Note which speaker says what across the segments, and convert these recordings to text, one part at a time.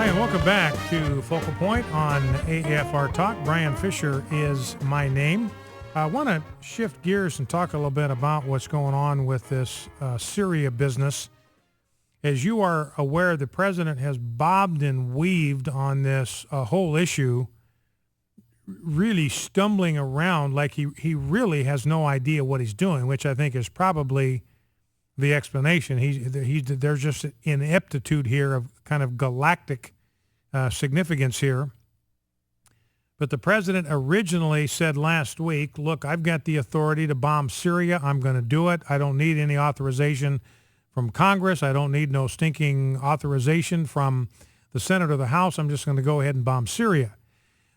Speaker 1: Hi, and welcome back to Focal Point on AFR Talk. Brian Fisher is my name. I want to shift gears and talk a little bit about what's going on with this Syria business. As you are aware, the president has bobbed and weaved on this whole issue, really stumbling around like he really has no idea what he's doing, which I think is probably the explanation. There's just an ineptitude here of kind of galactic significance here. But the president originally said last week, look, I've got the authority to bomb Syria. I'm going to do it. I don't need any authorization from Congress. I don't need no stinking authorization from the Senate or the House. I'm just going to go ahead and bomb Syria.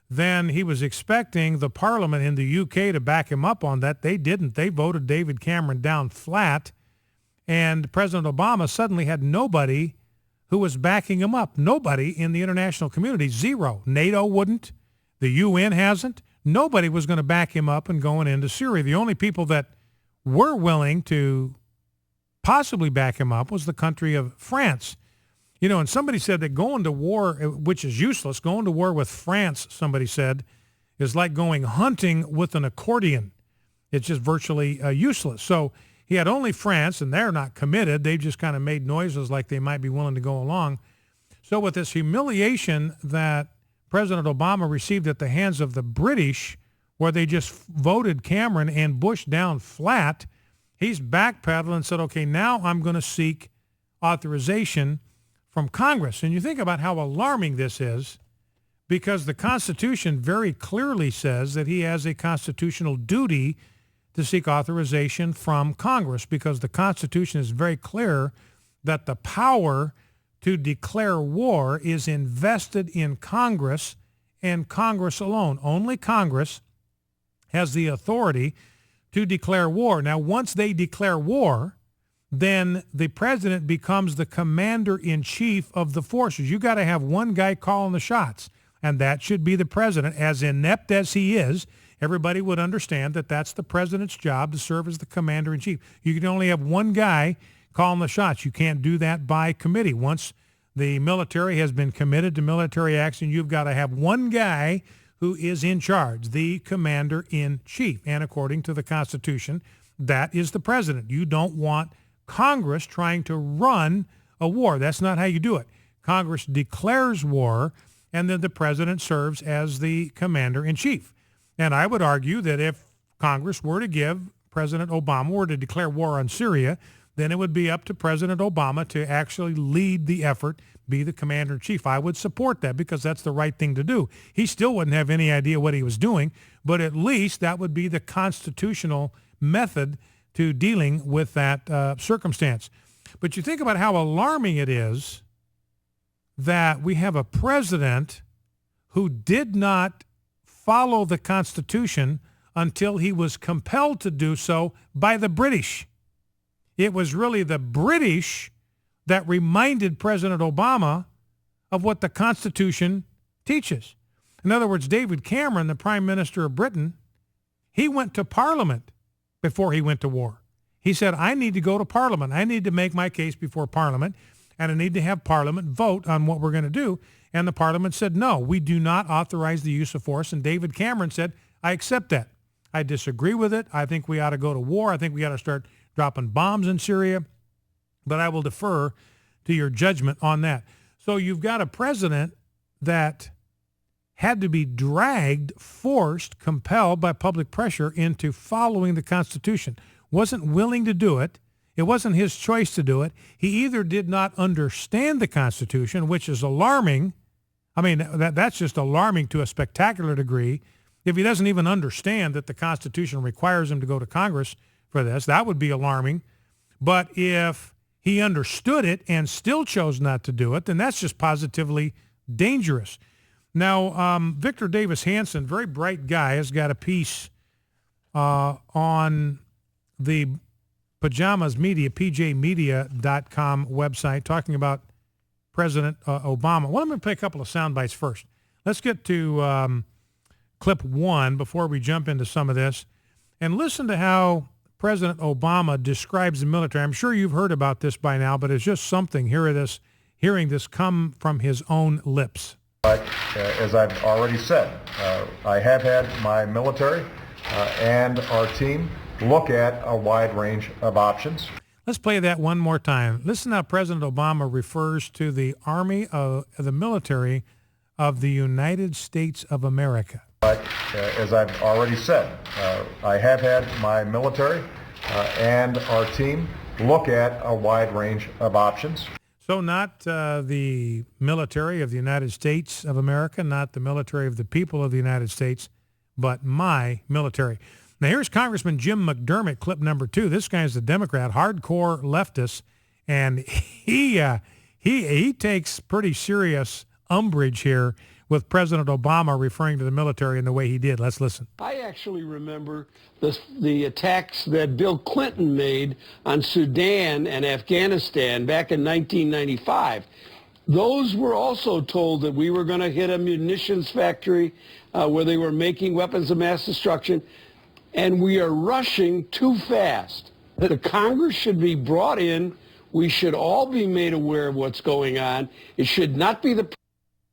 Speaker 1: Then he was expecting the parliament in the UK to back him up on that. They didn't. They voted David Cameron down flat. And President Obama suddenly had nobody who was backing him up. Nobody in the international community. Zero. NATO wouldn't. The UN hasn't. Nobody was going to back him up and going into Syria. The only people that were willing to possibly back him up was the country of France. You know, and somebody said that going to war, which is useless, going to war with France, somebody said, is like going hunting with an accordion. It's just virtually useless. So he had only France, and they're not committed. They've just kind of made noises like they might be willing to go along. So with this humiliation that President Obama received at the hands of the British, where they just voted Cameron and Bush down flat, he's backpedaled and said, okay, now I'm going to seek authorization from Congress. And you think about how alarming this is, because the Constitution very clearly says that he has a constitutional duty to seek authorization from Congress, because the Constitution is very clear that the power to declare war is invested in Congress and Congress alone. Only Congress has the authority to declare war. Now, once they declare war, then the president becomes the commander-in-chief of the forces. You got to have one guy calling the shots, and that should be the president. As inept as he is, everybody would understand that that's the president's job, to serve as the commander-in-chief. You can only have one guy calling the shots. You can't do that by committee. Once the military has been committed to military action, you've got to have one guy who is in charge, the commander-in-chief. And according to the Constitution, that is the president. You don't want Congress trying to run a war. That's not how you do it. Congress declares war, and then the president serves as the commander-in-chief. And I would argue that if Congress were to give President Obama, were to declare war on Syria, then it would be up to President Obama to actually lead the effort, be the commander-in-chief. I would support that, because that's the right thing to do. He still wouldn't have any idea what he was doing, but at least that would be the constitutional method to dealing with that circumstance. But you think about how alarming it is that we have a president who did not follow the Constitution until he was compelled to do so by the British. It was really the British that reminded President Obama of what the Constitution teaches. In other words, David Cameron, the Prime Minister of Britain, he went to Parliament before he went to war. He said, I need to go to Parliament. I need to make my case before Parliament, and I need to have Parliament vote on what we're going to do. And the Parliament said, no, we do not authorize the use of force. And David Cameron said, I accept that. I disagree with it. I think we ought to go to war. I think we ought to start dropping bombs in Syria. But I will defer to your judgment on that. So you've got a president that had to be dragged, forced, compelled by public pressure into following the Constitution. Wasn't willing to do it. It wasn't his choice to do it. He either did not understand the Constitution, which is alarming. I mean, that's just alarming to a spectacular degree. If he doesn't even understand that the Constitution requires him to go to Congress for this, that would be alarming. But if he understood it and still chose not to do it, then that's just positively dangerous. Now, Victor Davis Hanson, very bright guy, has got a piece on the Pajamas Media, pjmedia.com website, talking about President Obama. Well, I'm going to play a couple of sound bites first. Let's get to clip one before we jump into some of this, and listen to how President Obama describes the military. I'm sure you've heard about this by now, but it's just something. Here it is. hearing this come from his own lips.
Speaker 2: But as I've already said, I have had my military and our team look at a wide range of options.
Speaker 1: Let's play that one more time. Listen how President Obama refers to the Army of the military of the United States of America.
Speaker 2: But as I've already said, I have had my military and our team look at a wide range of options.
Speaker 1: So not the military of the United States of America, not the military of the people of the United States, but my military. Now here's Congressman Jim McDermott, clip number 2. This guy's a Democrat, hardcore leftist, and he takes pretty serious umbrage here with President Obama referring to the military in the way he did. Let's listen.
Speaker 3: I actually remember the attacks that Bill Clinton made on Sudan and Afghanistan back in 1995. Those were also told that we were going to hit a munitions factory where they were making weapons of mass destruction, and we are rushing too fast. The Congress should be brought in. We should all be made aware of what's going on. It should not be the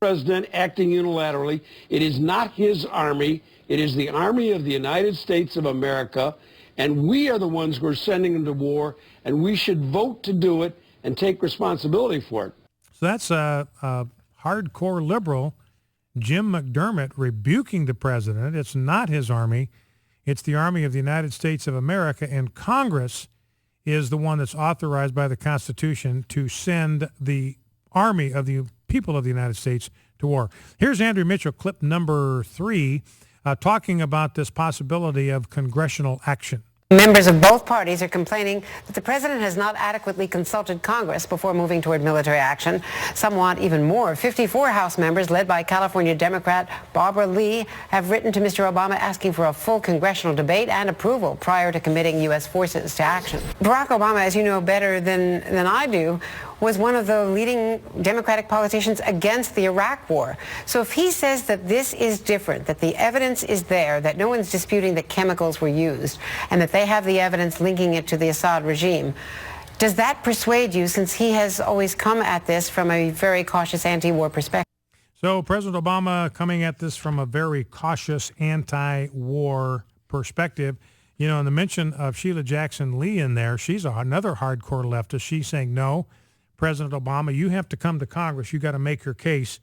Speaker 3: president acting unilaterally. It is not his army. It is the army of the United States of America, and we are the ones who are sending them to war, and we should vote to do it and take responsibility for it.
Speaker 1: So that's a hardcore liberal, Jim McDermott, rebuking the president. It's not his army. It's the Army of the United States of America, and Congress is the one that's authorized by the Constitution to send the Army of the people of the United States to war. Here's Andrew Mitchell, clip number 3, talking about this possibility of congressional action.
Speaker 4: Members of both parties are complaining that the president has not adequately consulted Congress before moving toward military action. Some want even more. 54 House members, led by California Democrat Barbara Lee, have written to Mr. Obama asking for a full congressional debate and approval prior to committing U.S. forces to action. Barack Obama, as you know better than I do, was one of the leading Democratic politicians against the Iraq war. So if he says that this is different, that the evidence is there, that no one's disputing that chemicals were used, and that they have the evidence linking it to the Assad regime, does that persuade you, since he has always come at this from a very cautious anti-war perspective?
Speaker 1: So President Obama coming at this from a very cautious anti-war perspective. You know, and the mention of Sheila Jackson Lee in there, she's another hardcore leftist. She's saying, no, President Obama, you have to come to Congress. You got to make your case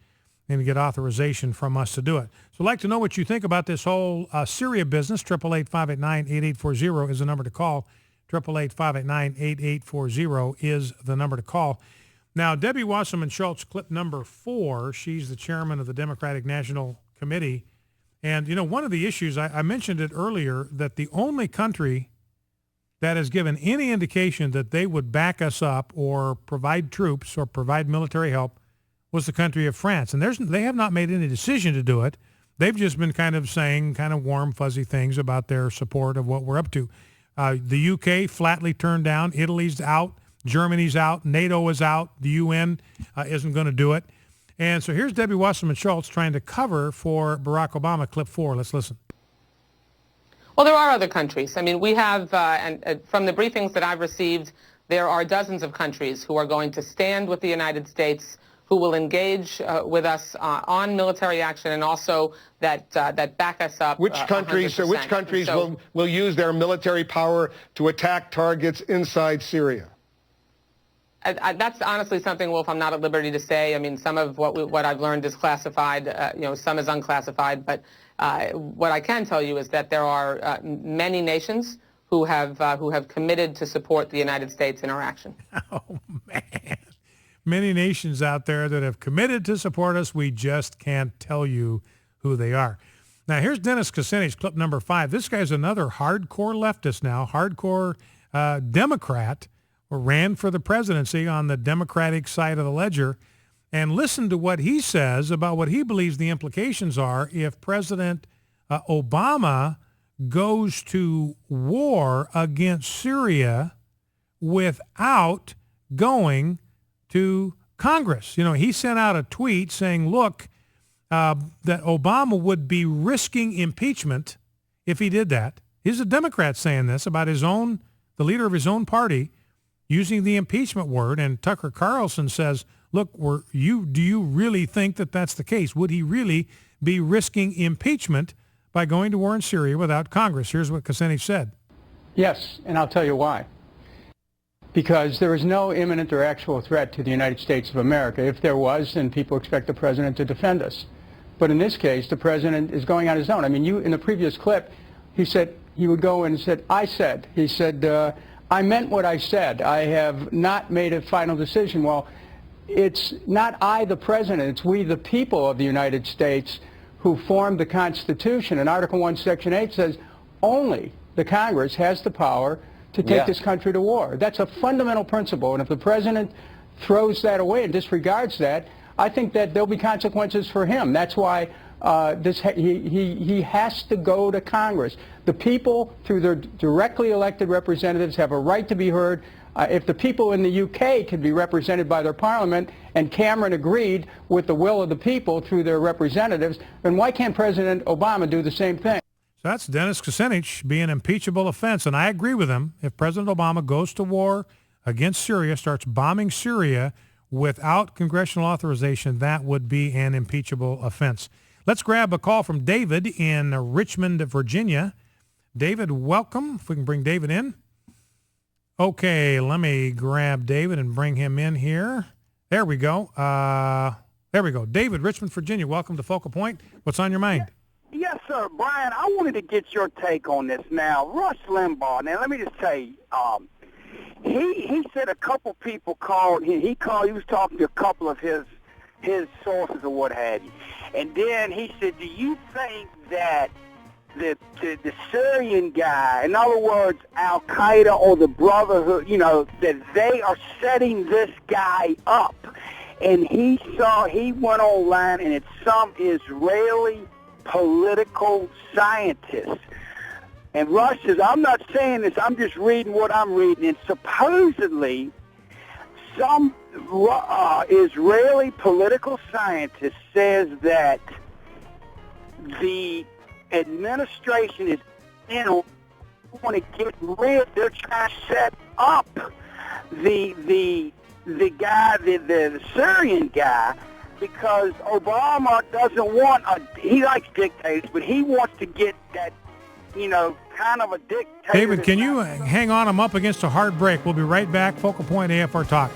Speaker 1: and get authorization from us to do it. So I'd like to know what you think about this whole Syria business. 888-589-8840 is the number to call. 888-589-8840 is the number to call. Now, Debbie Wasserman Schultz, clip number 4, she's the chairman of the Democratic National Committee. And, you know, one of the issues, I mentioned it earlier, that the only country that has given any indication that they would back us up or provide troops or provide military help was the country of France. And they have not made any decision to do it. They've just been kind of saying kind of warm, fuzzy things about their support of what we're up to. The UK flatly turned down. Italy's out. Germany's out. NATO is out. The UN isn't going to do it. And so here's Debbie Wasserman Schultz trying to cover for Barack Obama. Clip 4. Let's listen.
Speaker 5: Well, there are other countries. I mean, we have, and from the briefings that I've received, there are dozens of countries who are going to stand with the United States, who will engage with us on military action, and also that back us up.
Speaker 6: Which countries will use their military power to attack targets inside Syria?
Speaker 5: That's honestly something, Wolf, I'm not at liberty to say. I mean, some of what I've learned is classified, some is unclassified, but what I can tell you is that there are many nations who have committed to support the United States in our action.
Speaker 1: Oh, man. Many nations out there that have committed to support us. We just can't tell you who they are. Now, here's Dennis Kucinich, clip number 5. This guy's another hardcore leftist now, hardcore Democrat, or ran for the presidency on the Democratic side of the ledger. And listen to what he says about what he believes the implications are if President Obama goes to war against Syria without going to Congress. You know, he sent out a tweet saying, look, that Obama would be risking impeachment if he did that. He's a Democrat saying this about the leader of his own party, using the impeachment word. And Tucker Carlson says, look, do you really think that that's the case? Would he really be risking impeachment by going to war in Syria without Congress? Here's what Kucinich said.
Speaker 7: Yes, and I'll tell you why. Because there is no imminent or actual threat to the United States of America. If there was, then people expect the president to defend us. But in this case, the president is going on his own. I mean, in the previous clip, he said he would go and said, I said. He said, I meant what I said. I have not made a final decision. Well, it's not I, the president. It's we, the people of the United States, who formed the Constitution. And Article 1, Section 8 says only the Congress has the power to take this country to war. That's a fundamental principle. And if the president throws that away and disregards that, I think that there'll be consequences for him. That's why he has to go to Congress. The people, through their directly elected representatives, have a right to be heard. If the people in the UK can be represented by their parliament, and Cameron agreed with the will of the people through their representatives, then why can't President Obama do the same thing?
Speaker 1: So that's Dennis Kucinich being impeachable offense, and I agree with him. If President Obama goes to war against Syria, starts bombing Syria without congressional authorization, that would be an impeachable offense. Let's grab a call from David in Richmond, Virginia. David, welcome. If we can bring David in. Okay, let me grab David and bring him in here. There we go. There we go. David, Richmond, Virginia, welcome to Focal Point. What's on your mind?
Speaker 8: Yes, sir. Brian, I wanted to get your take on this now. Rush Limbaugh, now let me just say, he said a couple people called, he was talking to a couple of his sources or what have you. And then he said, do you think that the Syrian guy, in other words, Al-Qaeda or the Brotherhood, that they are setting this guy up? And he went online, and it's some Israeli political scientists. And Rush says, I'm not saying this, I'm just reading what I'm reading. And supposedly, some Israeli political scientist says that the administration is want to get rid. They're trying to set up the guy, the Syrian guy, because Obama doesn't want he likes dictators, but he wants to get that, kind of a dictator.
Speaker 1: David, can you hang on? I'm up against a hard break. We'll be right back. Focal Point AFR Talk.